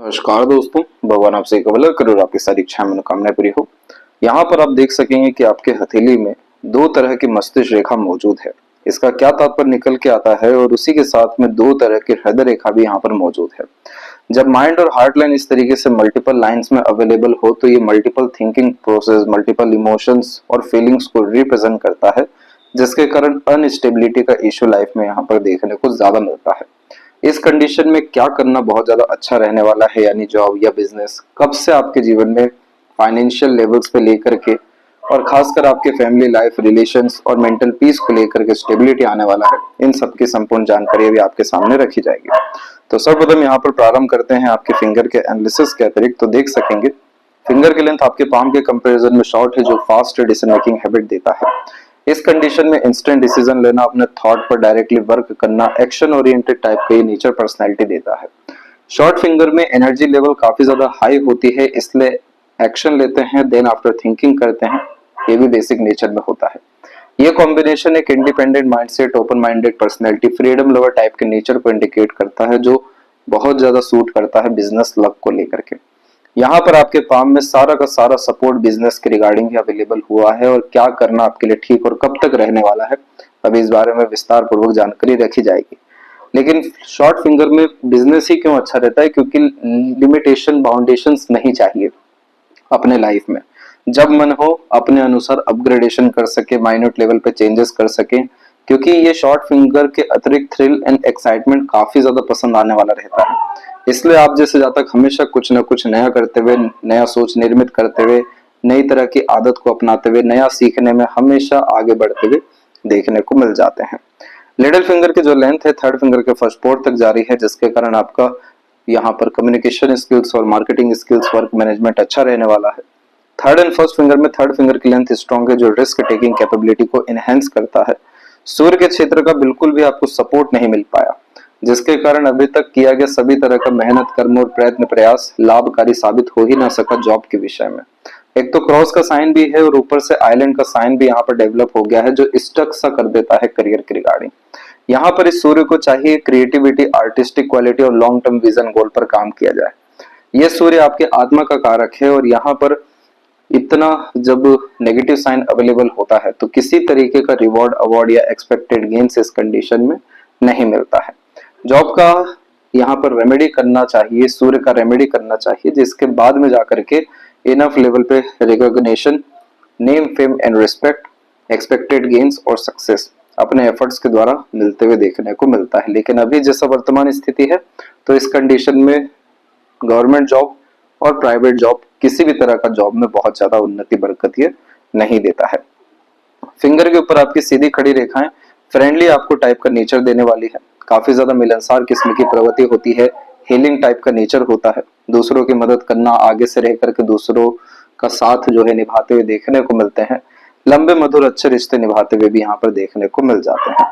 नमस्कार दोस्तों, भगवान आपसे कबूल करे और आपकी सारी इच्छाएं मनोकामनाएं पूरी हो। यहाँ पर आप देख सकेंगे कि आपके हथेली में दो तरह की मस्तिष्क रेखा मौजूद है। इसका क्या तात्पर्य निकल के आता है, और उसी के साथ में दो तरह की हृदय रेखा भी यहाँ पर मौजूद है। जब माइंड और हार्ट लाइन इस तरीके से मल्टीपल लाइंस में अवेलेबल हो तो ये multiple thinking process, multiple emotions और फीलिंग्स को रिप्रेजेंट करता है, जिसके कारण अनस्टेबिलिटी का इश्यू लाइफ में यहाँ पर देखने को ज्यादा मिलता है। इस कंडीशन में क्या करना बहुत ज्यादा अच्छा रहने वाला है, यानी जॉब या बिजनेस, कब से आपके जीवन में फाइनेंशियल लेवल्स पे लेकर के और खासकर आपके फैमिली लाइफ, रिलेशंस और मेंटल पीस को लेकर के स्टेबिलिटी आने वाला है, इन सब की संपूर्ण जानकारी भी आपके सामने रखी जाएगी। तो सर्वप्रथम यहाँ पर प्रारंभ करते हैं आपके फिंगर के एनालिसिस के अतिरिक्त। तो देख सकेंगे फिंगर की लेंथ आपके पाम के कंपैरिजन में शॉर्ट है, जो फास्ट डिसीजन मेकिंग हैबिट देता है। इस कंडीशन में इंस्टेंट डिसीजन लेना, अपने थॉट पर डायरेक्टली वर्क करना, एक्शन ओरिएंटेड टाइप का ये नेचर पर्सनैलिटी देता है। शॉर्ट फिंगर में एनर्जी लेवल काफी ज्यादा हाई होती है, इसलिए एक्शन लेते हैं देन आफ्टर थिंकिंग करते हैं, ये भी बेसिक नेचर में होता है। ये कॉम्बिनेशन एक independent mindset, open minded personality, freedom lover type के नेचर को इंडिकेट करता है, जो बहुत ज्यादा सूट करता है बिजनेस लक को लेकर के। यहाँ पर आपके पाम में सारा का सारा सपोर्ट बिजनेस के रिगार्डिंग ही अवेलेबल हुआ है, और क्या करना आपके लिए ठीक और कब तक रहने वाला है अभी इस बारे में विस्तार पूर्वक जानकारी रखी जाएगी। लेकिन शॉर्ट फिंगर में बिजनेस ही क्यों अच्छा रहता है, क्योंकि लिमिटेशन, बाउंडेशंस नहीं चाहिए अपने लाइफ में। जब मन हो अपने अनुसार अपग्रेडेशन कर सके, माइन्यूट लेवल पे चेंजेस कर सके, क्योंकि ये शॉर्ट फिंगर के अतिरिक्त थ्रिल एंड एक्साइटमेंट काफी ज्यादा पसंद आने वाला रहता है। इसलिए आप जैसे जातक हमेशा कुछ ना कुछ नया करते हुए, नया सोच निर्मित करते हुए, नई तरह की आदत को अपनाते हुए, नया सीखने में हमेशा आगे बढ़ते हुए देखने को मिल जाते हैं। लिटिल फिंगर की जो लेंथ है थर्ड फिंगर के फर्स्ट पोर्ट तक जारी है, जिसके कारण आपका यहाँ पर कम्युनिकेशन स्किल्स और मार्केटिंग स्किल्स, वर्क मैनेजमेंट अच्छा रहने वाला है। थर्ड एंड फर्स्ट फिंगर में थर्ड फिंगर की लेंथ स्ट्रॉन्ग है, जो रिस्क टेकिंग कैपेबिलिटी को इनहेंस करता है। सूर्य के क्षेत्र का बिल्कुल भी आपको सपोर्ट नहीं मिल पाया, जिसके कारण अभी तक किया गया सभी तरह का मेहनत, कर्म और प्रयत्न प्रयास लाभकारी साबित हो ही ना सका जॉब के विषय में। एक तो क्रॉस का साइन भी है और ऊपर से आइलैंड का साइन भी यहाँ पर डेवलप हो गया है, जो स्टक सा कर देता है करियर के रिगार्डिंग। यहाँ पर इस सूर्य को चाहिए क्रिएटिविटी, आर्टिस्टिक क्वालिटी और लॉन्ग टर्म विजन गोल पर काम किया जाए। यह सूर्य आपके आत्मा का कारक है, और यहाँ पर इतना जब नेगेटिव साइन अवेलेबल होता है तो किसी तरीके का रिवॉर्ड, अवार्ड या एक्सपेक्टेड गेन्स इस कंडीशन में नहीं मिलता है। जॉब का यहाँ पर रेमेडी करना चाहिए, सूर्य का रेमेडी करना चाहिए, जिसके बाद में जाकर के इनफ लेवल पे recognition, name, fame and respect, expected gains और सक्सेस अपने एफर्ट्स के द्वारा मिलते हुए देखने को मिलता है। लेकिन अभी जैसा वर्तमान स्थिति है तो इस कंडीशन में गवर्नमेंट जॉब और प्राइवेट जॉब, किसी भी तरह का जॉब में बहुत ज्यादा उन्नति बरकत ये नहीं देता है। फिंगर के ऊपर आपकी सीधी खड़ी रेखाएं फ्रेंडली आपको टाइप का नेचर देने वाली है। काफी ज्यादा मिलनसार किस्म की प्रवृत्ति होती है, हीलिंग टाइप का नेचर होता है, दूसरों की मदद करना, आगे से रह करके दूसरों का साथ जो है निभाते हुए देखने को मिलते हैं। लंबे मधुर अच्छे रिश्ते निभाते हुए भी यहाँ पर देखने को मिल जाते हैं।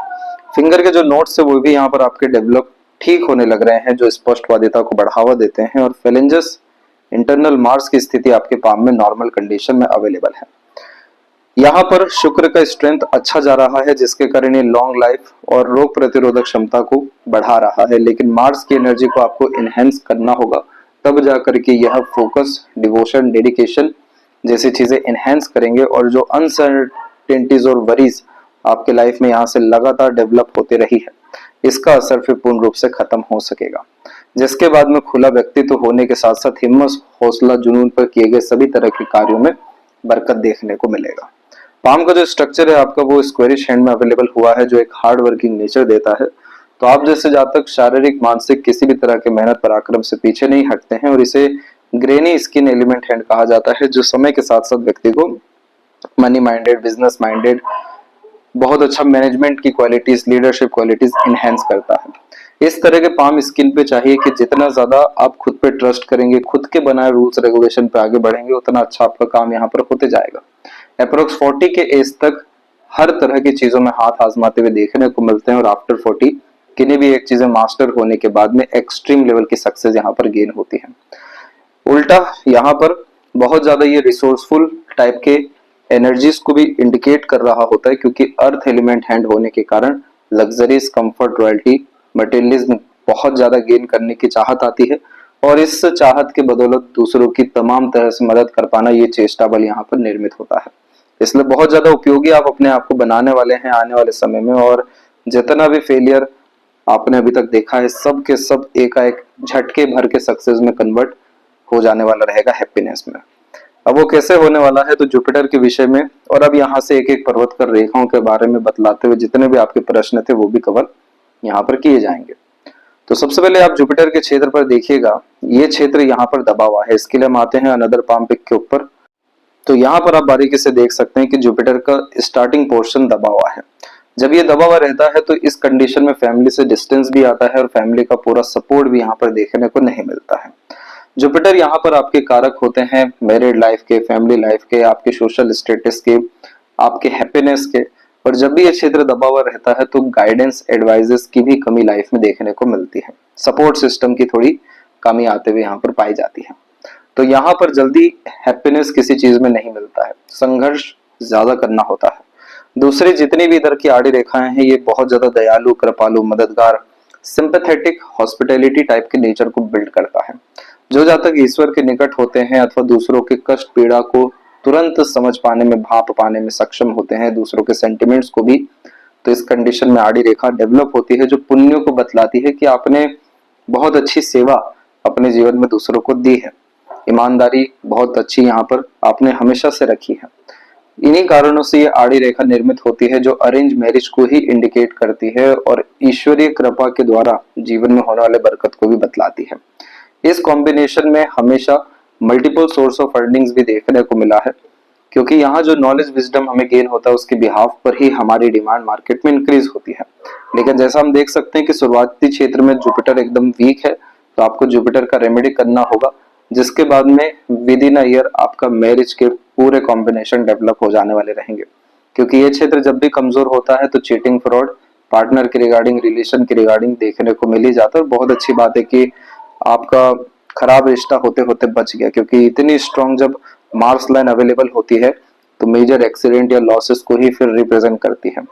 फिंगर के जो नोट्स है वो भी यहाँ पर आपके डेवलप ठीक होने लग रहे हैं, जो स्पष्टवादिता को बढ़ावा देते हैं, और फेलेंजस इंटरनल मार्स की स्थिति आपके पाम में नॉर्मल कंडीशन में अवेलेबल है। यहाँ पर शुक्र का स्ट्रेंथ अच्छा जा रहा है, जिसके कारण ये लॉन्ग लाइफ और रोग प्रतिरोधक क्षमता को बढ़ा रहा है। लेकिन मार्स की एनर्जी को आपको इनहेंस करना होगा, तब जाकर के यह फोकस, डिवोशन, डेडिकेशन जैसी चीजें इनहेंस करेंगे, और जो अनसर्टेनिटीज और वरीज आपके लाइफ में यहाँ से लगातार डेवलप होते रही है, इसका असर फिर पूर्ण रूप से खत्म हो सकेगा। जिसके बाद में खुला व्यक्तित्व होने के साथ साथ हिम्मत, हौसला, जुनून पर किए गए सभी तरह के कार्यों में बरकत देखने को मिलेगा। पाम का जो स्ट्रक्चर है आपका वो स्क्वेरिश हैंड में अवेलेबल हुआ है, जो एक हार्ड वर्किंग नेचर देता है। तो आप जैसे जातक शारीरिक, मानसिक किसी भी तरह के मेहनत पराक्रम से पीछे नहीं हटते हैं, और इसे ग्रेनी स्किन एलिमेंट हैंड कहा जाता है, जो समय के साथ साथ व्यक्ति को मनी माइंडेड, बिजनेस माइंडेड, बहुत अच्छा मैनेजमेंट की क्वालिटीज, लीडरशिप क्वालिटीज इनहेंस करता है। इस तरह के पाम स्किन पे चाहिए कि जितना ज्यादा आप खुद पे ट्रस्ट करेंगे, खुद के बनाए रूल्स रेगुलेशन पे आगे बढ़ेंगे, उतना अच्छा आपका काम यहाँ पर होते जाएगा। अप्रोक्स 40 के एज तक हर तरह की चीजों में हाथ आजमाते हुए देखने को मिलते हैं, और आफ्टर 40 किन्हीं भी एक चीजें मास्टर होने के बाद में एक्सट्रीम लेवल की सक्सेस यहाँ पर गेन होती है। उल्टा यहाँ पर बहुत ज्यादा ये रिसोर्सफुल टाइप के एनर्जीज को भी इंडिकेट कर रहा होता है, क्योंकि अर्थ एलिमेंट हैंड होने के कारण लग्जरीज, कंफर्ट, रॉयल्टी, मटेरियलिज्म बहुत ज्यादा गेन करने की चाहत आती है, और इस चाहत के बदौलत दूसरों की तमाम तरह से मदद कर पाना, ये चेष्टा बल यहाँ पर निर्मित होता है। इसलिए बहुत ज्यादा उपयोगी आप अपने आप को बनाने वाले हैं आने वाले समय में। और जितना भी फेलियर आपने अभी तक देखा है, सब के सब एकाएक झटके भर के सक्सेस में कन्वर्ट हो जाने वाला रहेगा हैप्पीनेस में। अब वो कैसे होने वाला है, तो जुपिटर के विषय में और अब यहाँ से एक एक पर्वत कर रेखाओं के बारे में बतलाते हुए जितने भी आपके प्रश्न थे वो भी कवर यहाँ पर किए जाएंगे। तो सबसे पहले आप जुपिटर के क्षेत्र पर देखिएगा, ये क्षेत्र यहाँ पर दबा हुआ है। इसके लिए हम आते हैं अनदर पाम पिक के ऊपर। तो यहाँ पर आप बारीकी से देख सकते हैं कि जुपिटर का स्टार्टिंग पोर्शन दबा हुआ है। जब ये दबा हुआ रहता है तो इस कंडीशन में फैमिली से डिस्टेंस भी आता है और फैमिली का पूरा सपोर्ट भी यहाँ पर देखने को नहीं मिलता है। जुपिटर यहाँ पर आपके कारक होते हैं मैरिड लाइफ के, फैमिली लाइफ के, आपके सोशल स्टेटस के, आपके हैप्पीनेस के। और जब भी ये क्षेत्र दबा हुआ रहता है तो गाइडेंस एडवाइजेस की भी कमी लाइफ में देखने को मिलती है। सपोर्ट सिस्टम की थोड़ी कमी आते हुए यहाँ पर पाई जाती है। तो यहाँ पर जल्दी हैप्पीनेस किसी चीज में नहीं मिलता है, संघर्ष ज्यादा करना होता है। दूसरी जितनी भी इधर की आड़ी रेखाएं हैं ये बहुत ज्यादा दयालु, कृपालु, मददगार, सिंपैथेटिक, हॉस्पिटैलिटी टाइप के नेचर को बिल्ड करता है। जो जातक ईश्वर के निकट होते हैं अथवा दूसरों के कष्ट पीड़ा को तुरंत समझ पाने में, भाप पाने में सक्षम होते हैं, दूसरों के सेंटिमेंट्स को भी, तो इस कंडीशन में आड़ी रेखा डेवलप होती है जो पुण्यों को बतलाती है कि आपने बहुत अच्छी सेवा अपने जीवन में दूसरों को दी है। ईमानदारी बहुत अच्छी यहाँ पर आपने हमेशा से रखी है। इन्हीं कारणों से ये आड़ी रेखा निर्मित होती है जो अरेंज मैरिज को ही इंडिकेट करती है और ईश्वरीय कृपा के द्वारा जीवन में होने वाले बरकत को भी बतलाती है। इस कॉम्बिनेशन में हमेशा मल्टीपल सोर्स ऑफ अर्निंग्स भी देखने को मिला है, क्योंकि यहाँ जो नॉलेज विजडम हमें गेन होता है उसके बिहाफ पर ही हमारी डिमांड मार्केट में इंक्रीज होती है। लेकिन जैसा हम देख सकते हैं कि शुरुआती क्षेत्र में जुपिटर एकदम वीक है, तो आपको जुपिटर का रेमेडी करना होगा, जिसके बाद में विद इन अ ईयर आपका मैरिज के पूरे कॉम्बिनेशन डेवलप हो जाने वाले रहेंगे। क्योंकि ये क्षेत्र जब भी कमजोर होता है तो चीटिंग, फ्रॉड, पार्टनर के रिगार्डिंग, रिलेशन के रिगार्डिंग देखने को मिल ही जाता है। बहुत अच्छी बात है कि आपका खराब रिश्ता होते होते बच गया, क्योंकि इतनी स्ट्रॉन्ग जब मार्स लाइन अवेलेबल होती है तो मेजर एक्सीडेंट या लॉसेस को ही फिर रिप्रेजेंट करती है।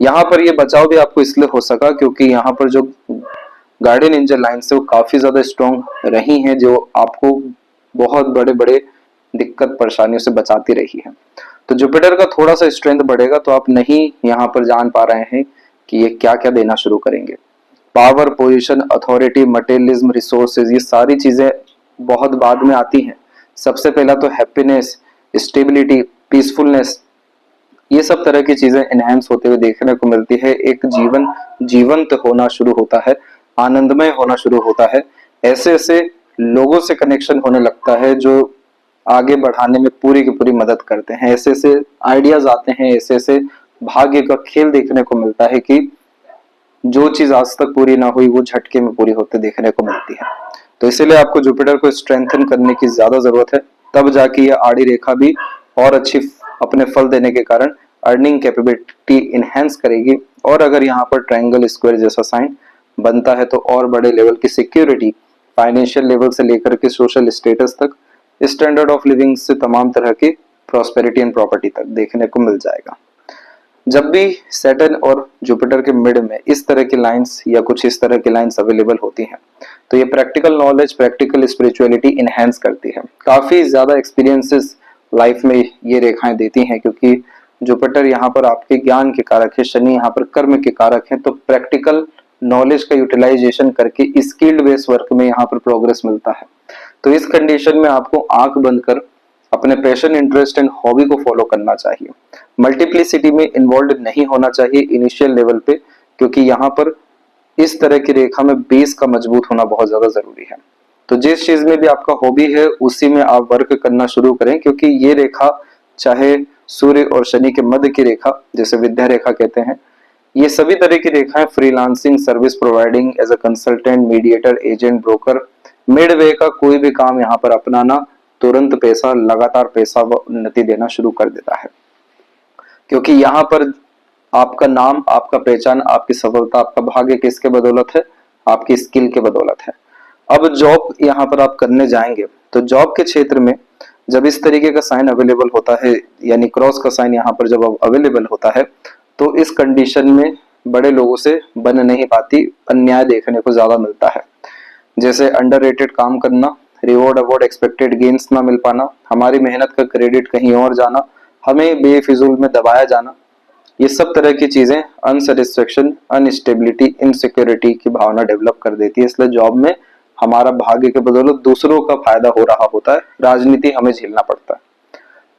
यहाँ पर ये बचाव भी आपको इसलिए हो सका क्योंकि यहाँ पर जो गार्डियन एंजल लाइन से वो काफी ज्यादा स्ट्रॉन्ग रही हैं, जो आपको बहुत बड़े बड़े दिक्कत परेशानियों से बचाती रही है। तो जुपिटर का थोड़ा सा स्ट्रेंथ बढ़ेगा तो आप नहीं यहाँ पर जान पा रहे हैं कि ये क्या क्या देना शुरू करेंगे। Power, position, authority, materialism, resources, ये सारी चीजें बहुत बाद में आती हैं। सबसे पहला तो हैप्पीनेस, स्टेबिलिटी, पीसफुलनेस, ये सब तरह की चीजें एनहांस होते हुए देखने को मिलती है। एक जीवन जीवंत होना शुरू होता है, आनंदमय होना शुरू होता है। ऐसे ऐसे लोगों से कनेक्शन होने लगता है जो आगे बढ़ाने में पूरी की पूरी मदद करते हैं। ऐसे ऐसे आइडियाज आते हैं, ऐसे ऐसे भाग्य का खेल देखने को मिलता है कि जो चीज आज तक पूरी ना हुई वो झटके में पूरी होते देखने को मिलती है। तो इसीलिए आपको जुपिटर को स्ट्रेंथन करने की ज्यादा जरूरत है, तब जाके ये आड़ी रेखा भी और अच्छी अपने फल देने के कारण अर्निंग कैपेबिलिटी इनहेंस करेगी। और अगर यहाँ पर ट्रायंगल, स्क्वायर जैसा साइन बनता है तो और बड़े लेवल की सिक्योरिटी, फाइनेंशियल लेवल से लेकर के सोशल स्टेटस तक, स्टैंडर्ड ऑफ लिविंग से तमाम तरह की प्रॉस्पेरिटी एंड प्रॉपर्टी तक देखने को मिल जाएगा। जब भी सैटर्न और जुपिटर के मिड में इस तरह की लाइंस या कुछ इस तरह की लाइंस अवेलेबल होती हैं तो ये practical knowledge, practical spirituality enhance करती है। काफी ज्यादा एक्सपीरियंसेस लाइफ में ये रेखाएं देती हैं, क्योंकि जुपिटर यहाँ पर आपके ज्ञान के कारक है, शनि यहाँ पर कर्म के कारक है। तो प्रैक्टिकल नॉलेज का यूटिलाइजेशन करके स्किल्ड बेस्ड वर्क में यहाँ पर प्रोग्रेस मिलता है। तो इस कंडीशन में आपको आंख बंद कर अपने पैशन, इंटरेस्ट एंड हॉबी को फॉलो करना चाहिए। मल्टीप्लिसिटी में इन्वॉल्व नहीं होना चाहिए इनिशियल लेवल पे, क्योंकि यहाँ पर इस तरह की रेखा में बेस का मजबूत होना बहुत ज्यादा जरूरी है। तो जिस चीज में भी आपका हॉबी है उसी में आप वर्क करना शुरू करें, क्योंकि ये रेखा चाहे सूर्य और शनि के मध्य की रेखा, जैसे विद्या रेखा कहते हैं, ये सभी तरह की रेखाएं freelancing, service providing, as a consultant, mediator, agent, broker, midway का कोई भी काम यहाँ पर अपनाना तुरंत पैसा, लगातार पैसा व उन्नति देना शुरू कर देता है। क्योंकि यहाँ पर आपका नाम, आपका पहचान, आपकी सफलता, आपका भाग्य किसके बदौलत है? आपकी स्किल के बदौलत है। अब जॉब यहाँ पर आप करने जाएंगे तो जॉब के क्षेत्र में जब इस तरीके का साइन अवेलेबल होता है, यानी क्रॉस का साइन यहाँ पर जब अवेलेबल होता है, तो इस कंडीशन में बड़े लोगों से बन नहीं पाती, अन्याय देखने को ज्यादा मिलता है। जैसे अंडररेटेड काम करना, रिवॉर्ड अवॉर्ड एक्सपेक्टेड गेन्स ना मिल पाना, हमारी मेहनत का क्रेडिट कहीं और जाना, हमें बेफिजूल में दबाया जाना, ये सब तरह की चीजें अनसेटिस्फेक्शन, अनस्टेबिलिटी, इनसिक्योरिटी की भावना डेवलप कर देती है। इसलिए जॉब में हमारा भाग्य के बदौलत दूसरों का फायदा हो रहा होता है, राजनीति हमें झेलना पड़ता है।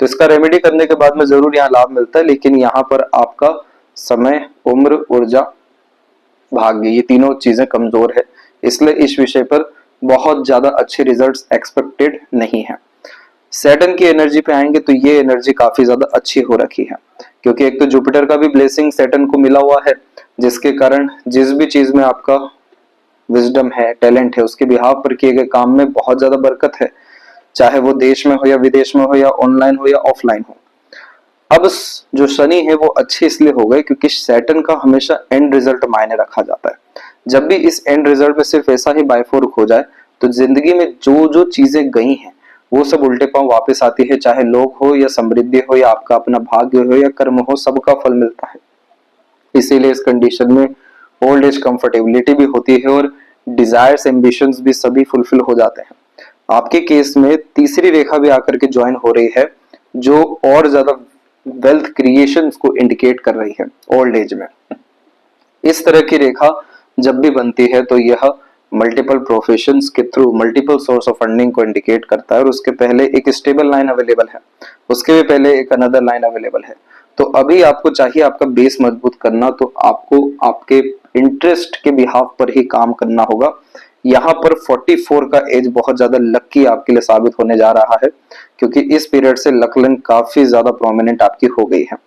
तो इसका रेमेडी करने के बाद में जरूर यहाँ लाभ मिलता है, लेकिन यहाँ पर आपका समय, उम्र, ऊर्जा, भाग्य, ये तीनों चीजें कमजोर है। इसलिए इस विषय पर बहुत ज्यादा अच्छे रिजल्ट्स एक्सपेक्टेड नहीं है। सैटर्न की एनर्जी पे आएंगे तो ये एनर्जी काफी ज्यादा अच्छी हो रखी है, क्योंकि एक तो जुपिटर का भी ब्लेसिंग सैटर्न को मिला हुआ है, जिसके कारण जिस भी चीज में आपका विजडम है, टैलेंट है, उसके बिहाव पर किए गए काम में बहुत ज्यादा बरकत है, चाहे वो देश में हो या विदेश में हो या ऑनलाइन हो या ऑफलाइन हो। अब जो शनि है वो अच्छे इसलिए हो गए क्योंकि सैटर्न का हमेशा एंड रिजल्ट मायने रखा जाता है। जब भी इस एंड रिजल्ट में सिर्फ ऐसा ही बायफोर्क हो जाए तो जिंदगी में जो जो चीजें गई हैं वो सब उल्टे पांव वापस आती है, चाहे लोग हो या समृद्धि हो या आपका अपना भाग्य हो या कर्म हो, सबका फल मिलता है। इसीलिए इस कंडीशन में ओल्ड एज कंफर्टेबिलिटी भी होती है और डिजायर्स, एम्बिशंस भी सभी फुलफिल हो जाते हैं। आपके केस में तीसरी रेखा भी आकर के ज्वाइन हो रही है, जो और ज्यादा वेल्थ क्रिएशन को इंडिकेट कर रही है ओल्ड एज में। इस तरह की रेखा जब भी बनती है तो यह मल्टीपल प्रोफेशंस के through multiple source of funding को इंडिकेट करता है, और उसके पहले एक स्टेबल लाइन अवेलेबल है, उसके भी पहले एक अनदर लाइन अवेलेबल है। तो अभी आपको चाहिए आपका बेस मजबूत करना, तो आपको आपके इंटरेस्ट के बिहाफ पर ही काम करना होगा। यहाँ पर 44 का एज बहुत ज्यादा लकी आपके लिए साबित होने जा रहा है, क्योंकि इस पीरियड से लक लाइन काफी ज्यादा प्रोमिनेंट आपकी हो गई है।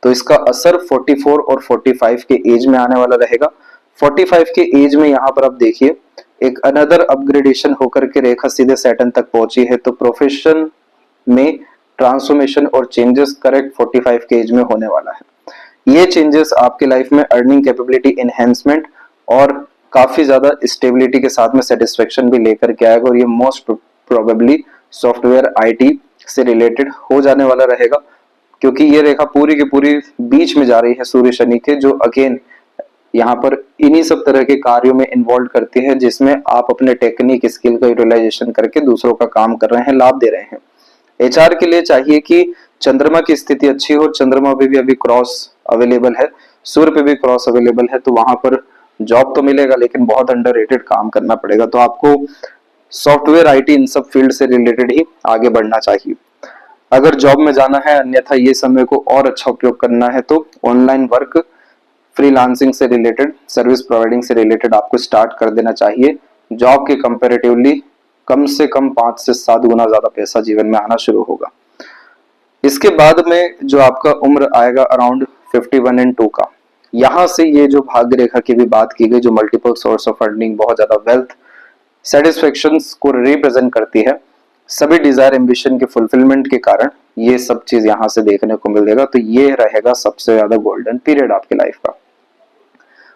तो इसका असर 44 और 45 के एज में आने वाला रहेगा। 45 के एज में यहाँ पर आप देखिए एक अनदर अपग्रेडेशन होकर के रेखा सीधे सैटर्न तक पहुंची है, तो प्रोफेशन में ट्रांसफॉर्मेशन और चेंजेस करेक्ट 45 के एज में होने वाला है। ये चेंजेस आपके लाइफ में अर्निंग कैपेबिलिटी एनहेंसमेंट और काफी ज्यादा स्टेबिलिटी के साथ में सेटिस्फेक्शन भी लेकर के आएगा, और ये मोस्ट प्रोबेबली सॉफ्टवेयर आईटी से रिलेटेड हो जाने वाला रहेगा, क्योंकि ये रेखा पूरी की पूरी बीच में जा रही है सूर्य शनि के, जो अगेन यहाँ पर इन्हीं सब तरह के कार्यों में इन्वॉल्व करती है, जिसमें आप अपने टेक्निक स्किल का यूटिलाइजेशन करके दूसरों का काम कर रहे हैं, लाभ दे रहे हैं। एचआर के लिए चाहिए कि चंद्रमा की स्थिति अच्छी हो, चंद्रमा पे भी अभी क्रॉस अवेलेबल है, सूर्य पे भी क्रॉस अवेलेबल है, तो वहां पर जॉब तो मिलेगा लेकिन बहुत अंडररेटेड काम करना पड़ेगा। तो आपको सॉफ्टवेयर आईटी इन सब फील्ड से रिलेटेड ही आगे बढ़ना चाहिए अगर जॉब में जाना है। अन्यथा ये समय को और अच्छा उपयोग करना है तो ऑनलाइन वर्क, फ्रीलांसिंग से रिलेटेड, सर्विस प्रोवाइडिंग से रिलेटेड आपको स्टार्ट कर देना चाहिए। जॉब के कंपैरेटिवली कम से कम 5 से 7 गुना ज्यादा पैसा जीवन में आना शुरू होगा। इसके बाद में जो आपका उम्र आएगा अराउंड 51 एंड 2 का, यहां से ये जो भाग्य रेखा की भी बात की गई, जो मल्टीपल सोर्स ऑफ अर्निंग, बहुत ज्यादा वेल्थ, सेटिस्फेक्शंस को रिप्रेजेंट करती है, सभी डिजायर एम्बिशन के फुलफिलमेंट के कारण ये सब चीज यहां से देखने को मिलेगा। तो ये रहेगा सबसे ज्यादा गोल्डन पीरियड आपकी लाइफ का।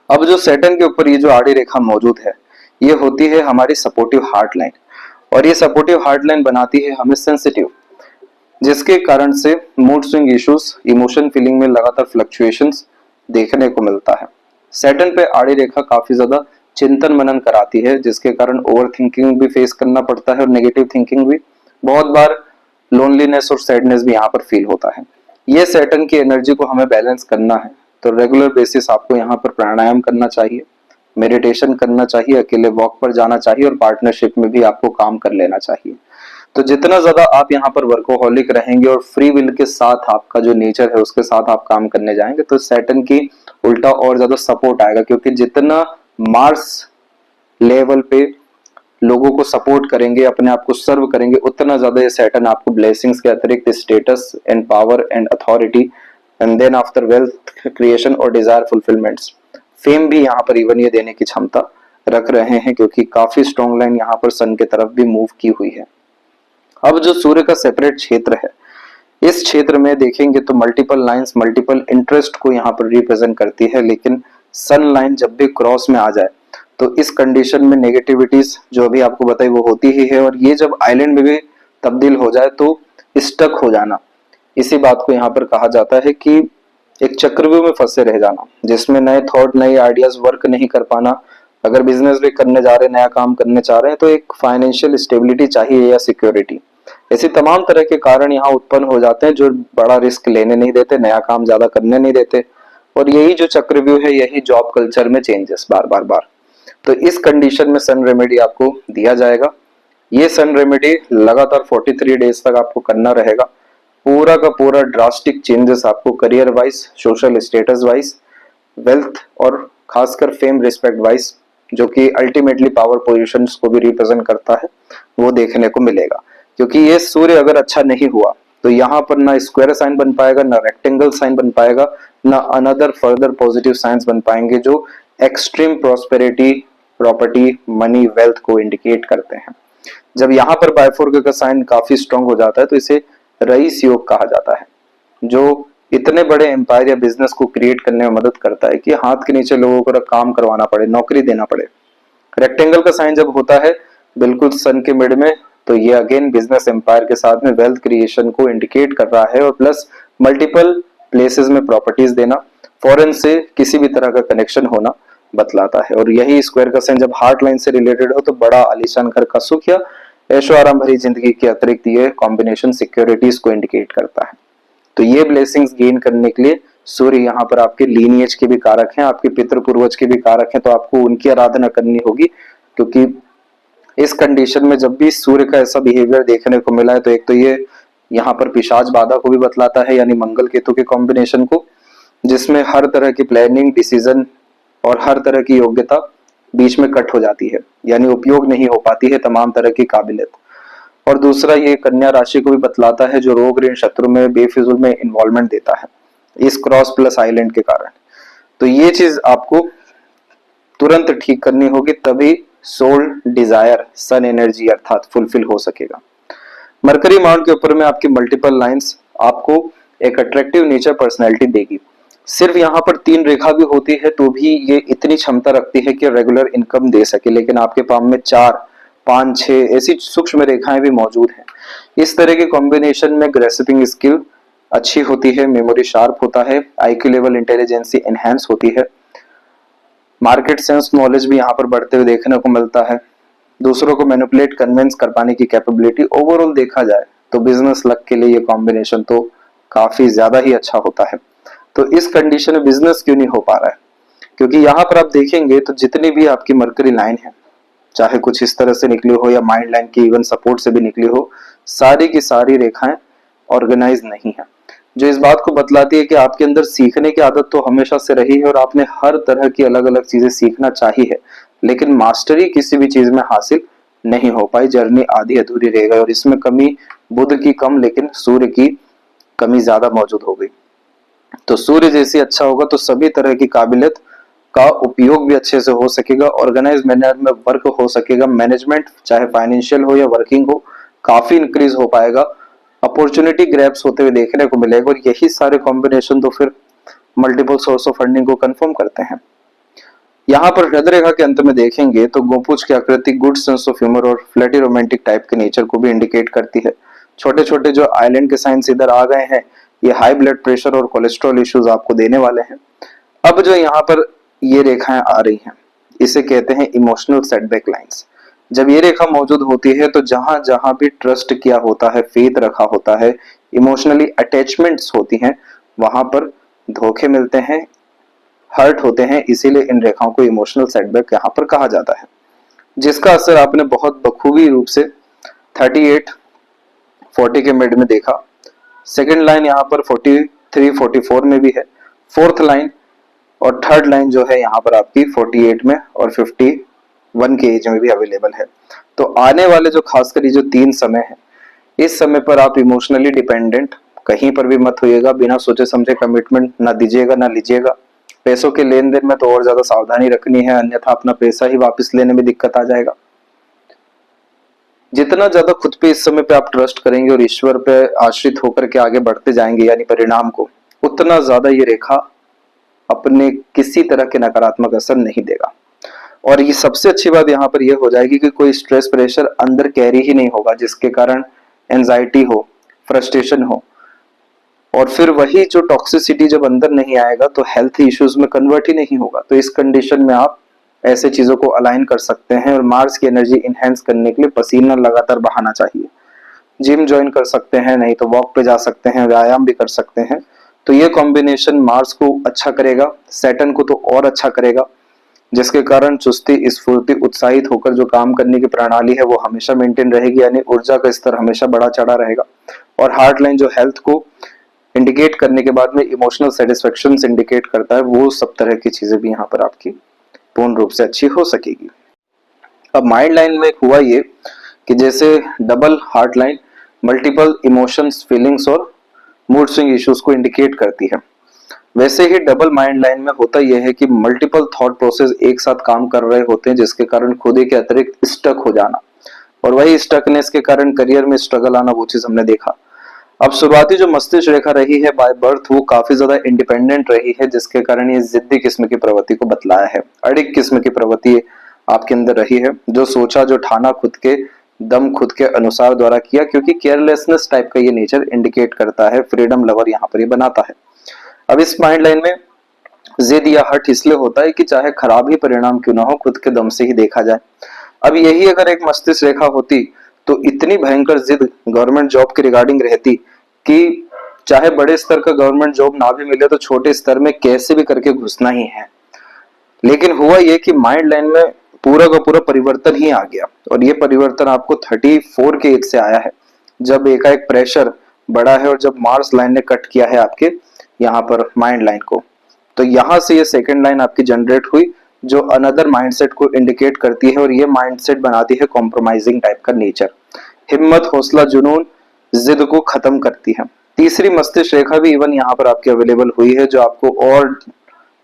अब जो सैटर्न के ऊपर ये जो आड़ी रेखा मौजूद है, ये होती है हमारी सपोर्टिव हार्ट लाइन, और ये सपोर्टिव हार्ट लाइन बनाती है हमें सेंसिटिव, जिसके कारण से mood swing issues, emotion feeling में लगातार फ्लक्चुएशंस देखने को मिलता है। सैटर्न पे आड़ी रेखा काफी ज्यादा चिंतन मनन कराती है, जिसके कारण ओवर थिंकिंग भी फेस करना पड़ता है और नेगेटिव थिंकिंग भी, बहुत बार लोनलीनेस और सैडनेस भी यहाँ पर फील होता है। ये सैटर्न की एनर्जी को हमें बैलेंस करना है, तो रेगुलर बेसिस आपको यहाँ पर प्राणायाम करना चाहिए, मेडिटेशन करना चाहिए, अकेले वॉक पर जाना चाहिए, और पार्टनरशिप में भी आपको काम कर लेना चाहिए। तो जितना ज्यादा आप यहाँ पर वर्कोहॉलिक रहेंगे और फ्री विल के साथ आपका जो नेचर है उसके साथ आप काम करने जाएंगे, तो सैटर्न की उल्टा और ज्यादा सपोर्ट आएगा, क्योंकि जितना मार्स लेवल पे लोगों को सपोर्ट करेंगे, अपने आप को सर्व करेंगे, उतना ज्यादा ये सैटर्न आपको ब्लेसिंग्स के अतिरिक्त status and power and authority and then after wealth creation और डिजायर फुलफिलमेंट्स, फेम भी यहाँ पर इवन ये देने की क्षमता रख रहे हैं, क्योंकि काफी स्ट्रॉन्ग लाइन यहाँ पर सन की तरफ भी मूव की हुई है। अब जो सूर्य का सेपरेट क्षेत्र है, इस क्षेत्र में देखेंगे तो मल्टीपल लाइंस मल्टीपल इंटरेस्ट को यहाँ पर रिप्रेजेंट करती है, लेकिन सन लाइन जब भी क्रॉस में आ जाए तो इस कंडीशन में नेगेटिविटीज जो अभी आपको बताई वो होती ही है, और ये जब आइलैंड में भी तब्दील हो जाए तो स्टक हो जाना, इसी बात को यहाँ पर कहा जाता है कि एक चक्रव्यूह में फंसे रह जाना, जिसमें नए थॉट, नए आइडियाज वर्क नहीं कर पाना, अगर बिजनेस भी करने जा रहे हैं, नया काम करने चाह रहे हैं, तो एक फाइनेंशियल स्टेबिलिटी चाहिए या सिक्योरिटी। ऐसी तमाम तरह के कारण यहाँ उत्पन्न हो जाते हैं जो बड़ा रिस्क लेने नहीं देते, नया काम ज्यादा करने नहीं देते। और यही जो चक्रव्यूह है, यही जॉब कल्चर में चेंजेस बार बार बार। तो इस कंडीशन में सन रेमेडी आपको दिया जाएगा। ये सन रेमेडी लगातार 43 डेज तक आपको करना रहेगा। पूरा का पूरा ड्रास्टिक चेंजेस आपको career wise, social status wise, wealth और खासकर फेम रिस्पेक्ट वाइज, जो कि अल्टीमेटली पावर पोजीशंस को भी रिप्रेजेंट करता है, वो देखने को मिलेगा। क्योंकि ये सूर्य अगर अच्छा नहीं हुआ तो यहाँ पर ना स्क्वायर साइन बन पाएगा, ना रेक्टेंगल साइन बन पाएगा, ना अनदर फर्दर पॉजिटिव साइंस बन पाएंगे जो extreme prosperity, property, money, wealth को इंडिकेट करते हैं। जब यहाँ पर बायफोर्क का साइन काफी स्ट्रांग हो जाता है तो इसे रईस योग कहा जाता है, जो इतने बड़े एम्पायर या बिजनेस को क्रिएट करने में मदद करता है कि हाथ के नीचे लोगों को काम करवाना पड़े, नौकरी देना पड़े। रेक्टेंगल का साइन जब होता है बिल्कुल सन के मिड में, तो ये अगेन बिजनेस एम्पायर के साथ में वेल्थ क्रिएशन को इंडिकेट कर रहा है, और प्लस मल्टीपल प्लेसेस में प्रॉपर्टीज देना, फॉरेन से किसी भी तरह का कनेक्शन होना बतलाता है। और यही स्क्वायर का साइन जब हार्ट लाइन से रिलेटेड हो तो बड़ा आलीशान घर का सुख या ऐशो आराम भरी जिंदगी के अतिरिक्त ये कॉम्बिनेशन सिक्योरिटीज को इंडिकेट करता है। तो ये ब्लेसिंग्स गेन करने के लिए सूर्य यहाँ पर आपके लीनिएज के भी कारक हैं, आपके पितृ पूर्वज के भी कारक हैं, तो आपको उनकी आराधना करनी होगी। क्योंकि इस कंडीशन में जब भी सूर्य का ऐसा बिहेवियर देखने को मिला है, तो एक तो ये यहाँ पर पिशाच बाधा को भी बतलाता है, यानी मंगल केतु के कॉम्बिनेशन को, जिसमें हर तरह की प्लानिंग, डिसीजन और हर तरह की योग्यता बीच में कट हो जाती है, यानी उपयोग नहीं हो पाती है तमाम तरह की काबिलियत। और दूसरा ये कन्या राशि को भी बतलाता है, जो रोग, ऋण, शत्रु में बेफिजूल में इन्वॉल्वमेंट देता है इस क्रॉस प्लस आइलैंड के कारण। तो ये चीज आपको तुरंत ठीक करनी होगी, तभी सोल डिजायर, सन एनर्जी अर्थात फुलफिल हो सकेगा। मरकरी माउंट के ऊपर में आपकी मल्टीपल लाइंस आपको एक अट्रैक्टिव नेचर पर्सनैलिटी देगी। सिर्फ यहाँ पर 3 रेखा भी होती है तो भी ये इतनी क्षमता रखती है कि रेगुलर इनकम दे सके, लेकिन आपके पाम में 4, 5, 6 ऐसी सूक्ष्म रेखाएं भी मौजूद हैं। इस तरह के कॉम्बिनेशन में ग्रेस्पिंग स्किल अच्छी होती है, मेमोरी शार्प होता है, आईक्यू लेवल, इंटेलिजेंसी एनहेंस होती है, मार्केट सेंस नॉलेज भी यहाँ पर बढ़ते हुए देखने को मिलता है, दूसरों को मैनिपुलेट, कन्विंस कर पाने की कैपेबिलिटी। ओवरऑल देखा जाए तो बिजनेस लक के लिए ये कॉम्बिनेशन तो काफी ज्यादा ही अच्छा होता है। तो इस कंडीशन में बिजनेस क्यों नहीं हो पा रहा है? क्योंकि यहाँ पर आप देखेंगे तो जितनी भी आपकी मरकरी लाइन है, चाहे कुछ इस तरह से निकली हो या माइंड लाइन की इवन सपोर्ट से भी निकली हो, सारी की सारी रेखाएं ऑर्गेनाइज नहीं है, जो इस बात को बतलाती है कि आपके अंदर सीखने की आदत तो हमेशा से रही है और आपने हर तरह की अलग अलग चीजें सीखना चाहिए है, लेकिन मास्टरी किसी भी चीज में हासिल नहीं हो पाई, जर्नी आधी अधूरी रह गई। और इसमें कमी बुध की कम, लेकिन सूर्य की कमी ज्यादा मौजूद हो गई। तो सूर्य जैसे अच्छा होगा तो सभी तरह की काबिलियत का उपयोग भी अच्छे से हो सकेगा, ऑर्गेनाइज मैनर में वर्क हो सकेगा, मैनेजमेंट चाहे फाइनेंशियल हो या वर्किंग हो काफी इंक्रीज हो पाएगा, अपॉर्चुनिटी ग्रैब्स होते हुए देखने को मिलेगा। और यही सारे कॉम्बिनेशन तो फिर मल्टीपल सोर्स ऑफ फंडिंग को कंफर्म करते हैं। यहाँ पर हृदय रेखा के अंत में देखेंगे तो गोपुज की आकृति गुड सेंस ऑफ ह्यूमर और फ्लर्टी रोमांटिक टाइप के नेचर को भी इंडिकेट करती है। छोटे छोटे जो आइलैंड के साइंस इधर आ गए हैं, ये हाई ब्लड प्रेशर और कोलेस्ट्रॉल इश्यूज आपको देने वाले हैं। अब जो यहाँ पर ये रेखाएं आ रही हैं, इसे कहते हैं इमोशनल सेटबैक लाइंस। जब ये रेखा मौजूद होती है तो जहां जहां भी ट्रस्ट किया होता है, फेथ रखा होता है, इमोशनली अटैचमेंट्स होती हैं, वहां पर धोखे मिलते हैं, हर्ट होते हैं। इसीलिए इन रेखाओं को इमोशनल सेटबैक यहाँ पर कहा जाता है, जिसका असर आपने बहुत बखूबी रूप से 38, 40 के मिड में देखा। सेकेंड लाइन यहाँ पर 43, 44 में भी है, फोर्थ लाइन और थर्ड लाइन जो है यहाँ पर आपकी 48 में और 51 के एज में भी अवेलेबल है। तो आने वाले जो खासकर ये जो 3 समय है, इस समय पर आप इमोशनली डिपेंडेंट कहीं पर भी मत होइएगा, बिना सोचे समझे कमिटमेंट ना दीजिएगा ना लीजिएगा। पैसों के लेन देन में तो और ज्यादा सावधानी रखनी है, अन्यथा अपना पैसा ही वापस लेने में दिक्कत आ जाएगा। जितना ज्यादा खुद पे इस समय पे आप ट्रस्ट करेंगे और ईश्वर पे आश्रित होकर के आगे बढ़ते जाएंगे यानी परिणाम को, उतना ज्यादा ये रेखा अपने किसी तरह के नकारात्मक असर नहीं देगा। और ये सबसे अच्छी बात यहाँ पर यह हो जाएगी कि कोई स्ट्रेस प्रेशर अंदर कैरी ही नहीं होगा, जिसके कारण एंजाइटी हो, फ्रस्ट्रेशन हो, और फिर वही जो टॉक्सिसिटी जब अंदर नहीं आएगा तो हेल्थ इश्यूज में कन्वर्ट ही नहीं होगा। तो इस कंडीशन में आप ऐसे चीजों को अलाइन कर सकते हैं। और मार्स की एनर्जी इनहेंस करने के लिए पसीना लगातार बहाना चाहिए। जिम ज्वाइन कर सकते हैं, नहीं तो वॉक पे जा सकते हैं, व्यायाम भी कर सकते हैं। तो ये कॉम्बिनेशन मार्स को अच्छा करेगा, सैटर्न को तो और अच्छा करेगा, जिसके कारण चुस्ती, स्फूर्ति, उत्साहित होकर जो काम करने की प्रणाली है वो हमेशा मेंटेन रहेगी, यानी ऊर्जा का स्तर हमेशा बढ़ा चढ़ा रहेगा। और हार्ट लाइन जो हेल्थ को इंडिकेट करने के बाद में इमोशनल सेटिस्फेक्शन इंडिकेट करता है, वो सब तरह की चीजें भी यहाँ पर आपकी पूर्ण रूप से अच्छी हो सकेगी। अब माइंड लाइन में हुआ ये कि जैसे double heart line multiple emotions, feelings और मूड स्विंग इश्यूज को इंडिकेट करती है, वैसे ही डबल माइंड लाइन में होता यह है कि मल्टीपल थॉट प्रोसेस एक साथ काम कर रहे होते हैं, जिसके कारण खुद के अतिरिक्त स्टक हो जाना, और वही स्टकनेस के कारण करियर में स्ट्रगल आना, वो चीज हमने देखा। अब शुरुआती जो मस्तिष्क रेखा रही है बाय बर्थ, वो काफी ज्यादा इंडिपेंडेंट रही है, जिसके कारण ये जिद्दी किस्म की प्रवृत्ति को बतलाया है। अड़िग किस्म की प्रवृत्ति आपके अंदर रही है, जो सोचा जो ठाना खुद के दम, खुद के अनुसार द्वारा किया, क्योंकि केयरलेसनेस टाइप का ये नेचर इंडिकेट करता है। फ्रीडम लवर यहाँ पर ये बनाता है। अब इस माइंड लाइन में जिद या हट इसलिए होता है कि चाहे खराब ही परिणाम क्यों ना हो, खुद के दम से ही देखा जाए। अब यही अगर एक मस्तिष्क रेखा होती तो इतनी भयंकर जिद गवर्नमेंट जॉब के रिगार्डिंग रहती कि चाहे बड़े स्तर का गवर्नमेंट जॉब ना भी मिले तो छोटे स्तर में कैसे भी करके घुसना ही है। लेकिन हुआ ये कि माइंड लाइन में पूरा का पूरा परिवर्तन ही आ गया, और ये परिवर्तन आपको 34 के एज से आया है, जब एकाएक प्रेशर बढ़ा है और जब मार्स लाइन ने कट किया है आपके यहाँ पर माइंड लाइन को। तो यहाँ से ये सेकंड लाइन आपकी जनरेट हुई, जो अनदर माइंडसेट को इंडिकेट करती है, और ये माइंडसेट बनाती है कॉम्प्रोमाइजिंग टाइप का नेचर। हिम्मत, हौसला, जुनून, जिद को खत्म करती है। तीसरी मस्तिष्क रेखा भी इवन यहाँ पर आपकी अवेलेबल हुई है, जो आपको और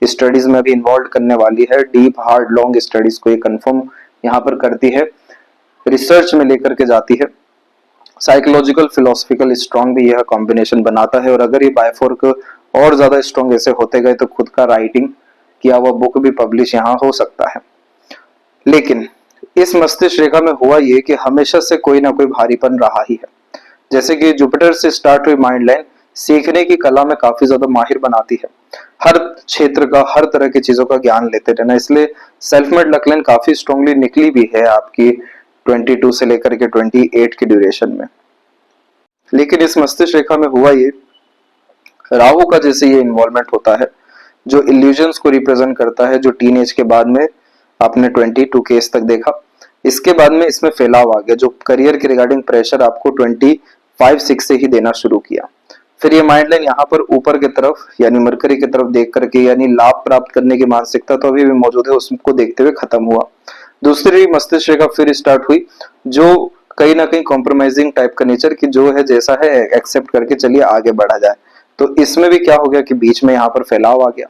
स्टडीज में भी इन्वॉल्व करने वाली है। डीप, हार्ड, लॉन्ग स्टडीज को ये कंफर्म यहाँ पर करती है, रिसर्च में लेकर के जाती है। साइकोलॉजिकल, फिलोसफिकल स्ट्रॉन्ग भी यह कॉम्बिनेशन बनाता है। और अगर ये बायफोर्क और ज्यादा स्ट्रॉन्ग ऐसे होते गए तो खुद का राइटिंग किया हुआ बुक भी पब्लिश यहाँ हो सकता है। लेकिन इस मस्तिष्क रेखा में हुआ ये कि हमेशा से कोई ना कोई भारीपन रहा ही है। जैसे कि जुपिटर से स्टार्ट हुई माइंड लाइन सीखने की कला में काफी ज्यादा माहिर बनाती है। हर क्षेत्र का, हर तरह की चीजों का ज्ञान लेते रहना, इसलिए सेल्फ मेड लक लाइन काफी स्ट्रांगली निकली भी है आपकी 22 से लेकर के 28 की ड्यूरेशन में। लेकिन इस मस्तिष्क रेखा में हुआ ये, राहु का जैसे ये इन्वॉल्वमेंट होता है, जो इल्यूजन्स को रिप्रेजेंट करता है, जो टीनेज के बाद में आपने 22 के एज तक देखा। इसके बाद में इसमें फैलाव आ गया, जो करियर के रिगार्डिंग प्रेशर आपको 25-6 से ही देना शुरू किया। फिर ये माइंड लाइन यहाँ पर ऊपर की तरफ यानी मरकरी की तरफ देख करके, यानी लाभ प्राप्त करने की मानसिकता तो अभी भी मौजूद है, उसको देखते हुए खत्म हुआ। दूसरी मस्तिष्क रेखा फिर स्टार्ट हुई, जो कहीं ना कहीं कॉम्प्रोमाइजिंग टाइप का नेचर की, जो है जैसा है एक्सेप्ट करके चलिए आगे बढ़ा जाए। तो इसमें भी क्या हो गया कि बीच में यहाँ पर फैलाव आ गया,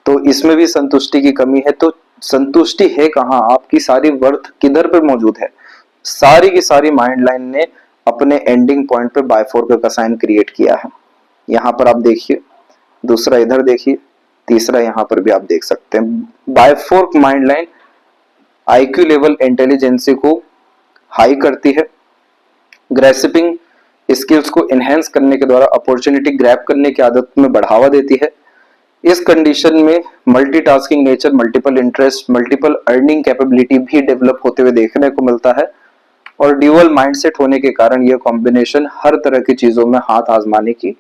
तो इसमें भी संतुष्टि की कमी है। तो संतुष्टि है कहाँ, आपकी सारी वर्थ किधर पे मौजूद है? सारी की सारी माइंड लाइन ने अपने एंडिंग पॉइंट पे बायफोर्क का साइन क्रिएट किया है। यहाँ पर आप देखिए, दूसरा इधर देखिए, तीसरा यहाँ पर भी आप देख सकते हैं। बायफोर्क माइंड लाइन आईक्यू लेवल, इंटेलिजेंसी को हाई करती है, ग्रेसिपिंग स्किल्स को एनहेंस करने के द्वारा अपॉर्चुनिटी ग्रैब करने की आदत में बढ़ावा देती है। इस कंडीशन में multitasking nature, multiple interest, multiple earning capability भी डेवलप होते हुए देखने को मिलता है। और ड्यूअल माइंडसेट होने के कारण यह कॉम्बिनेशन हर तरह की चीजों में हाथ आजमाने की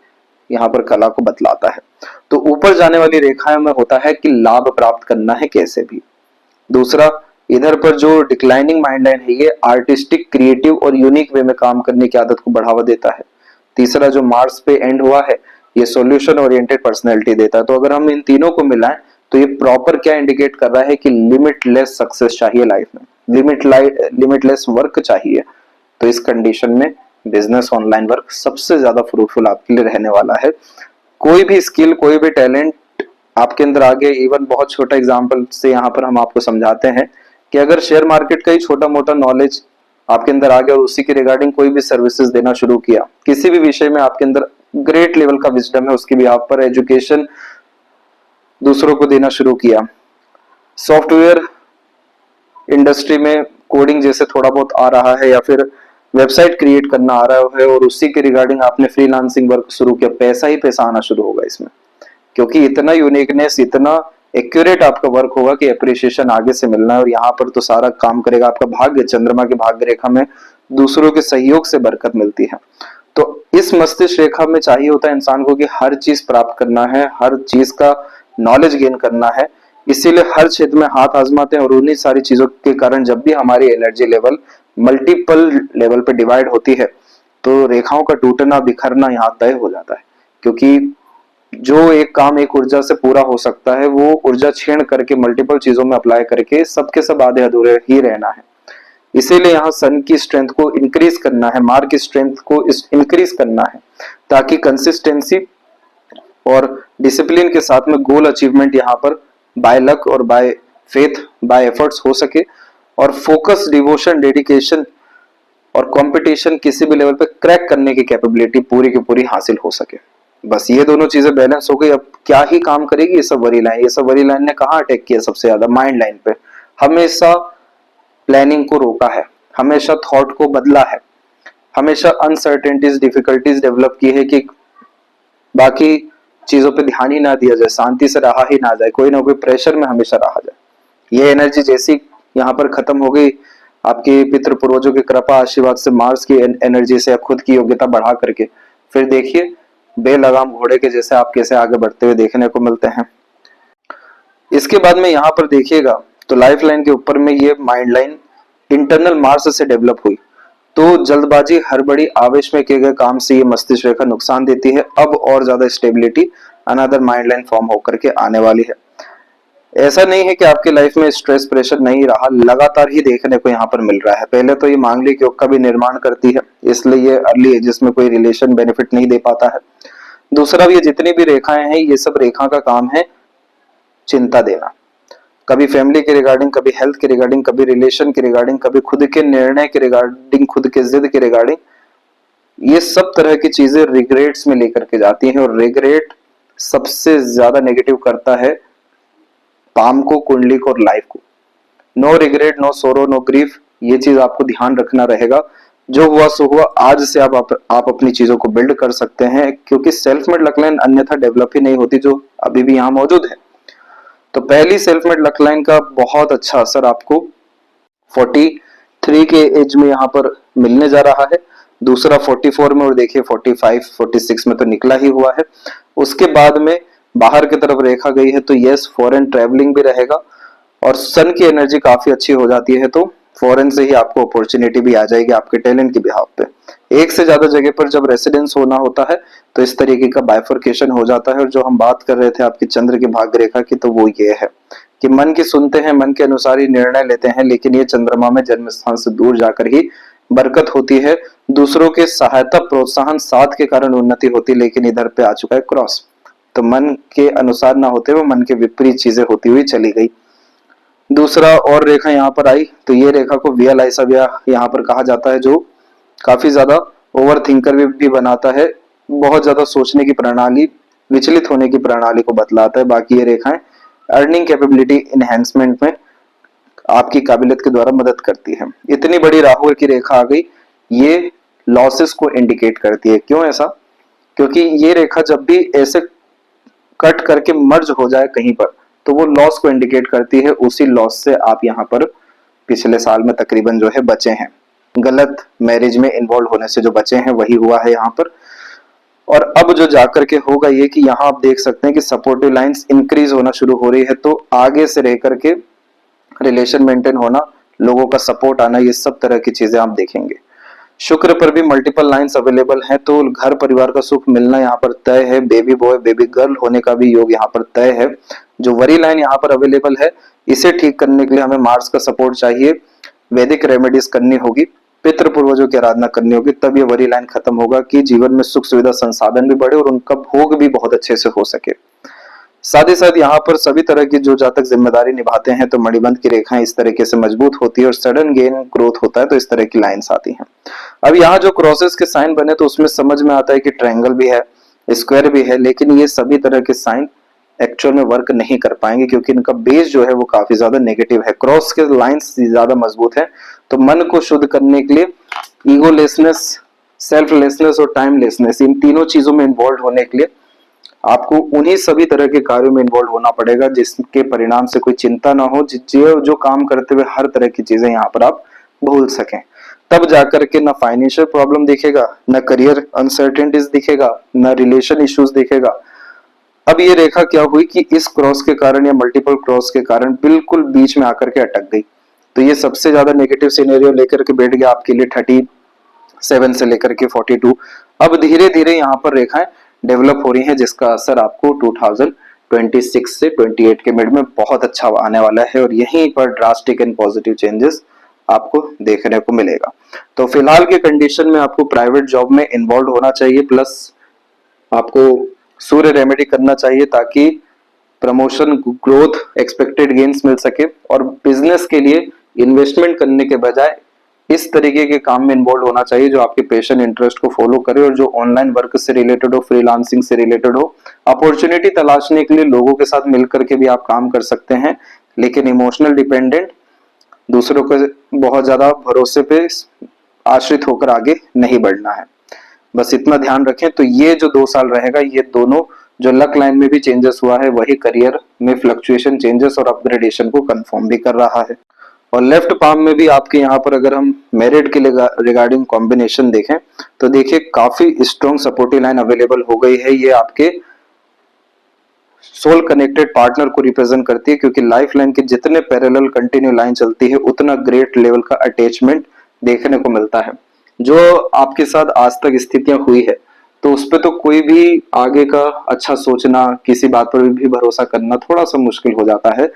यहाँ पर कला को बतलाता है। तो ऊपर जाने वाली रेखाएं में होता है कि लाभ प्राप्त करना है कैसे भी। दूसरा, इधर पर जो डिक्लाइनिंग माइंड लाइन है, ये आर्टिस्टिक, क्रिएटिव और यूनिक वे में काम करने की आदत को बढ़ावा देता है। तीसरा जो मार्स पे एंड हुआ है, ये सॉल्यूशन ओरिएंटेड पर्सनैलिटी देता है। तो अगर हम इन तीनों को मिलाएं तो ये प्रॉपर क्या इंडिकेट कर रहा है कि लिमिटलेस सक्सेस चाहिए लाइफ में, लिमिटलेस वर्क चाहिए। तो इस कंडीशन में बिजनेस, ऑनलाइन वर्क सबसे ज्यादा फ्रूटफुल आपके लिए रहने वाला है। कोई भी स्किल, कोई भी टैलेंट आपके अंदर आ गया। इवन बहुत छोटा एग्जांपल से यहाँ पर हम आपको समझाते हैं कि अगर शेयर मार्केट का ही छोटा मोटा नॉलेज आपके अंदर आ गया और उसी के रिगार्डिंग कोई भी सर्विसेज देना शुरू किया, किसी भी विषय में आपके अंदर ग्रेट लेवल का विजडम है, उसकी भी आप पर एजुकेशन दूसरों को देना शुरू किया, सॉफ्टवेयर इंडस्ट्री में कोडिंग जैसे थोड़ा बहुत आ रहा है, या फिर वेबसाइट क्रिएट करना आ रहा है, और उसी के रिगार्डिंग आपने फ्रीलांसिंग वर्क शुरू किया, पैसा ही पैसा आना शुरू होगा इसमें, क्योंकि इतना यूनिकनेस, इतना एक्यूरेट आपका वर्क होगा कि अप्रिसिएशन आगे से मिलना है। और यहाँ पर तो सारा काम करेगा आपका भाग्य। चंद्रमा की भाग्य रेखा में दूसरों के सहयोग से बरकत मिलती है। तो इस मस्तिष्क रेखा में चाहिए होता है इंसान को कि हर चीज प्राप्त करना है, हर चीज का नॉलेज गेन करना है। इसीलिए हर क्षेत्र में हाथ आजमाते हैं और उन्हीं सारी चीजों के कारण जब भी हमारी एनर्जी लेवल मल्टीपल लेवल पे डिवाइड होती है तो रेखाओं का टूटना बिखरना यहाँ तय हो जाता है। क्योंकि जो एक काम एक ऊर्जा से पूरा हो सकता है वो ऊर्जा क्षीण करके मल्टीपल चीजों में अप्लाई करके सबके सब आधे अधूरे ही रहना है। इसीलिए यहाँ सन की स्ट्रेंथ को इंक्रीज करना है, मार्क की स्ट्रेंथ को इंक्रीज करना है, ताकि कंसिस्टेंसी और डिसिप्लिन के साथ में गोल अचीवमेंट यहाँ पर बाय लक और बाय फेथ बाय एफर्ट्स हो सके। और फोकस, डिवोशन, डेडिकेशन और कंपटीशन किसी भी लेवल पे क्रैक करने की कैपेबिलिटी पूरी की पूरी हासिल हो सके। बस ये दोनों चीजें बैलेंस हो गई। अब क्या ही काम करेगी ये सब वरी लाइन। ये सब वरी लाइन ने कहाँ अटैक किया सबसे ज्यादा? माइंड लाइन पे। हमेशा प्लानिंग को रोका है, हमेशा थॉट को बदला है, हमेशा अनसर्टेनिटीज, डिफिकल्टीज डेवलप की है कि बाकी चीजों पे ध्यान ही ना दिया जाए, शांति से रहा ही ना जाए, कोई ना कोई प्रेशर में हमेशा रहा जाए। ये एनर्जी जैसी यहाँ पर खत्म हो गई आपके पितृ पूर्वजों की कृपा आशीर्वाद से, मार्स की एनर्जी से, खुद की योग्यता बढ़ा करके, फिर देखिए बेलगाम घोड़े के जैसे आप कैसे आगे बढ़ते हुए देखने को मिलते हैं। इसके बाद में यहाँ पर देखिएगा तो लाइफ लाइन के ऊपर में ये माइंड लाइन इंटरनल मार्स से डेवलप हुई। तो जल्दबाजी, हड़बड़ी, आवेश में किए गए काम से ये मस्तिष्क रेखा नुकसान देती है। अब और ज्यादा stability another mind line form होकर के आने वाली है। ऐसा नहीं है कि आपकी लाइफ में स्ट्रेस प्रेशर नहीं रहा, लगातार ही देखने को यहाँ पर मिल रहा है। पहले तो ये मांगलिक योग का भी निर्माण करती है, इसलिए ये अर्ली एजेस में कोई रिलेशन बेनिफिट नहीं दे पाता है। दूसरा, ये जितनी भी रेखाएं हैं ये सब रेखा का काम है चिंता देना, कभी फैमिली के रिगार्डिंग, कभी हेल्थ के रिगार्डिंग, कभी रिलेशन के रिगार्डिंग, कभी खुद के निर्णय के रिगार्डिंग, खुद के जिद के रिगार्डिंग। ये सब तरह की चीजें रिग्रेट्स में लेकर के जाती हैं। और रिग्रेट सबसे ज्यादा नेगेटिव करता है पाम को, कुंडली को और लाइफ को। नो रिग्रेट, नो सोरो, नो ग्रीफ, ये चीज आपको ध्यान रखना रहेगा। जो हुआ सो हुआ, आज से आप अपनी चीजों को बिल्ड कर सकते हैं, क्योंकि सेल्फ मेड लक लाइन अन्यथा डेवलप ही नहीं होती जो अभी भी यहाँ मौजूद है। तो पहली सेल्फ मेड लक लाइन का बहुत अच्छा असर आपको 43 के एज में यहाँ पर मिलने जा रहा है। दूसरा 44 में, और देखिए 45, 46 में तो निकला ही हुआ है। उसके बाद में बाहर की तरफ रेखा गई है तो यस, फॉरेन ट्रेवलिंग भी रहेगा। और सन की एनर्जी काफी अच्छी हो जाती है तो फॉरेन से ही आपको अपॉर्चुनिटी भी आ जाएगी आपके टैलेंट के बिहाफ पे। एक से ज्यादा जगह पर जब रेसिडेंस होना होता है तो इस तरीके का बाइफर्केशन हो जाता है। और जो हम बात कर रहे थे आपकी चंद्र की भाग्य रेखा की, तो वो ये है कि मन की सुनते हैं, मन के अनुसार ही निर्णय लेते हैं, लेकिन ये चंद्रमा में जन्म स्थान से दूर जाकर ही बरकत होती है। दूसरों के सहायता, प्रोत्साहन, साथ के कारण उन्नति होती, लेकिन इधर पे आ चुका है क्रॉस। तो मन के अनुसार ना होते हुए मन के विपरीत चीजें होती हुई चली गई। दूसरा और रेखा यहाँ पर आई तो ये रेखा को विया लाइसाविया यहाँ पर कहा जाता है, जो काफी ज्यादा ओवर थिंकर भी बनाता है, बहुत ज्यादा सोचने की प्रणाली, विचलित होने की प्रणाली को बतलाता है। बाकी ये रेखाएं अर्निंग कैपेबिलिटी इनहेंसमेंट में आपकी काबिलियत के द्वारा मदद करती है। इतनी बड़ी राहु की रेखा आ गई, ये लॉसेस को इंडिकेट करती है। क्यों ऐसा? क्योंकि ये रेखा जब भी ऐसे कट करके मर्ज हो जाए कहीं पर तो वो लॉस को इंडिकेट करती है। उसी लॉस से आप यहाँ पर पिछले साल में तकरीबन जो है बचे हैं, गलत मैरिज में इन्वॉल्व होने से जो बचे हैं वही हुआ है यहाँ पर। और अब जो जाकर के होगा ये कि यहाँ आप देख सकते हैं कि सपोर्टिव लाइंस इंक्रीज होना शुरू हो रही है। तो आगे से रह करके रिलेशन मेंटेन होना, लोगों का सपोर्ट आना, ये सब तरह की चीजें आप देखेंगे। शुक्र पर भी मल्टीपल लाइंस अवेलेबल हैं तो घर परिवार का सुख मिलना यहाँ पर तय है। बेबी बॉय बेबी गर्ल होने का भी योग यहाँ पर तय है। जो वरी लाइन यहाँ पर अवेलेबल है इसे ठीक करने के लिए हमें मार्स का सपोर्ट चाहिए, वैदिक रेमेडीज करनी होगी, पितृ पूर्वजों की आराधना करनी होगी, तब ये वरी लाइन खत्म होगा कि जीवन में सुख सुविधा संसाधन भी बढ़े और उनका भोग भी बहुत अच्छे से हो सके। साथ ही साथ यहाँ पर सभी तरह की जो जातक जिम्मेदारी निभाते हैं तो मणिबंध की रेखाएं इस तरीके से मजबूत होती है और सडन गेन ग्रोथ होता है, तो इस तरह की लाइंस आती हैं। अब यहाँ जो क्रॉसेस के साइन बने तो उसमें समझ में आता है कि ट्रायंगल भी है, स्क्वायर भी है, लेकिन ये सभी तरह के साइन एक्चुअल में वर्क नहीं कर पाएंगे क्योंकि इनका बेस जो है वो काफी ज्यादा नेगेटिव है। क्रॉस के लाइंस ज्यादा मजबूत है। तो मन को शुद्ध करने के लिए ईगोलेसनेस, सेल्फलेसनेस और टाइमलेसनेस, इन तीनों चीजों में इन्वॉल्व होने के लिए आपको उन्हीं सभी तरह के कार्यों में इन्वॉल्व होना पड़ेगा जिसके परिणाम से कोई चिंता ना हो, जो काम करते हुए हर तरह की चीजें यहाँ पर आप भूल सकें। तब जाकर के ना फाइनेंशियल प्रॉब्लम दिखेगा, ना करियर अनसर्टेनिटीज दिखेगा, ना रिलेशन इश्यूज दिखेगा। अब ये रेखा क्या हुई कि इस क्रॉस के कारण या मल्टीपल क्रॉस के कारण बिल्कुल बीच में आकर के अटक गई। तो ये सबसे ज्यादा नेगेटिव सिनेरियो लेकर के बैठ गया आपके लिए 37 से लेकर के 42। अब धीरे धीरे यहाँ पर रेखाएं डेवलप हो रही हैं, जिसका असर आपको 2026 से 28 के मिड में बहुत अच्छा आने वाला है और यहीं पर ड्रास्टिक एंड पॉजिटिव चेंजेस आपको देखने को मिलेगा। तो फिलहाल के कंडीशन में आपको प्राइवेट जॉब में इन्वॉल्व होना चाहिए, प्लस आपको सूर्य रेमेडी करना चाहिए ताकि प्रमोशन, ग्रोथ, एक्सपेक्टेड गेन्स मिल सके। और बिजनेस के लिए इन्वेस्टमेंट करने के बजाय इस तरीके के काम में इन्वॉल्व होना चाहिए जो आपके पैशन, इंटरेस्ट को फॉलो करे और जो ऑनलाइन वर्क से रिलेटेड हो, फ्रीलांसिंग से रिलेटेड हो। अपॉर्चुनिटी तलाशने के लिए लोगों के साथ मिलकर के भी आप काम कर सकते हैं, लेकिन इमोशनल डिपेंडेंट, दूसरों के बहुत ज्यादा भरोसे पे आश्रित होकर आगे नहीं बढ़ना है। बस इतना ध्यान रखें। तो ये जो 2 साल रहेगा, ये दोनों जो लक लाइन में भी चेंजेस हुआ है वही करियर में फ्लक्चुएशन, चेंजेस और अपग्रेडेशन को कंफर्म भी कर रहा है। और लेफ्ट पाम में भी आपके यहाँ पर अगर हम मेरिट के रिगार्डिंग कॉम्बिनेशन देखें तो देखिए काफी स्ट्रॉन्ग सपोर्टिव लाइन अवेलेबल हो गई है। ये आपके सोल कनेक्टेड पार्टनर को रिप्रेजेंट करती है, क्योंकि लाइफ लाइन के जितने पैरेलल कंटिन्यू लाइन चलती है उतना ग्रेट लेवल का अटैचमेंट देखने को मिलता है। जो आपके साथ आज तक स्थितियां हुई है तो उस पर तो कोई भी आगे का अच्छा सोचना, किसी बात पर भी भरोसा करना थोड़ा सा मुश्किल हो जाता है।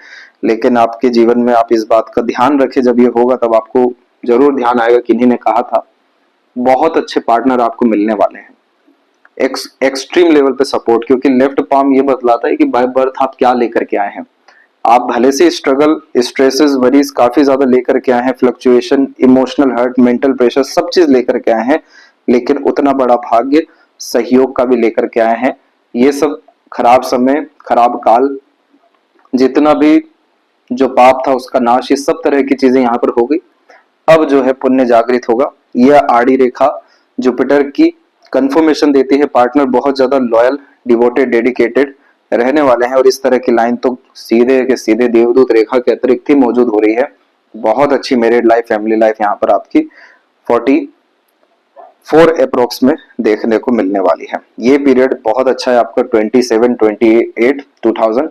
लेकिन आपके जीवन में आप इस बात का ध्यान रखें, जब ये होगा तब आपको जरूर ध्यान आएगा कि इन्हीं ने कहा था। बहुत अच्छे पार्टनर आपको मिलने वाले हैं, एक्सट्रीम लेवल पे सपोर्ट, क्योंकि लेफ्ट पाम ये बतलाता है कि बाय बर्थ आप क्या लेकर के आए हैं। आप भले से स्ट्रगल, स्ट्रेसेस, वरीज काफी ज्यादा लेकर के आए हैं, fluctuation, emotional hurt, mental pressure, सब चीज लेकर के आए हैं, लेकिन उतना बड़ा भाग्य, सहयोग का भी लेकर के आए हैं। ये सब खराब समय, खराब काल, जितना भी जो पाप था उसका नाश, ये सब तरह की चीजें यहाँ पर हो गई। अब जो है पुण्य जागृत होगा। यह आड़ी रेखा जुपिटर की कंफर्मेशन देती है पार्टनर बहुत ज्यादा लॉयल, डिवोटेड, डेडिकेटेड रहने वाले हैं। और इस तरह की लाइन तो सीधे के सीधे देवदूत रेखा के अतिरिक्त ही मौजूद हो रही है। बहुत अच्छी मैरिड लाइफ, फैमिली लाइफ यहाँ पर आपकी 44 अप्रोक्स में देखने को मिलने वाली है। ये पीरियड बहुत अच्छा है आपका 27, 28, 2000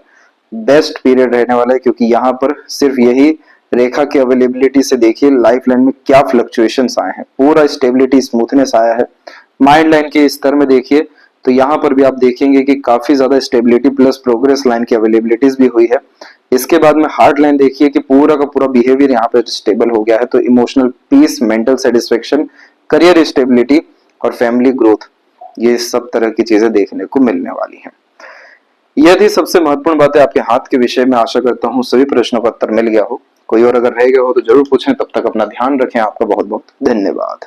बेस्ट पीरियड रहने वाला है, क्योंकि यहाँ पर सिर्फ यही रेखा की अवेलेबिलिटी से देखिए लाइफ लाइन में क्या फ्लक्चुएशंस आए हैं, पूरा स्टेबिलिटी, स्मूथनेस आया है। माइंड लाइन के स्तर में देखिए तो यहाँ पर भी आप देखेंगे कि काफी ज्यादा स्टेबिलिटी प्लस प्रोग्रेस लाइन की अवेलेबिलिटीज भी हुई है। इसके बाद में हार्ट लाइन देखिए कि पूरा का पूरा बिहेवियर यहाँ पे स्टेबल हो गया है। तो emotional peace, mental satisfaction, career stability और फैमिली ग्रोथ, ये सब तरह की चीजें देखने को मिलने वाली हैं। यह थी सबसे महत्वपूर्ण बातें आपके हाथ के विषय में। आशा करता हूँ सभी प्रश्नों का उत्तर मिल गया हो। कोई और अगर रह गया हो तो जरूर पूछें। तब तक अपना ध्यान रखें। आपका बहुत बहुत धन्यवाद।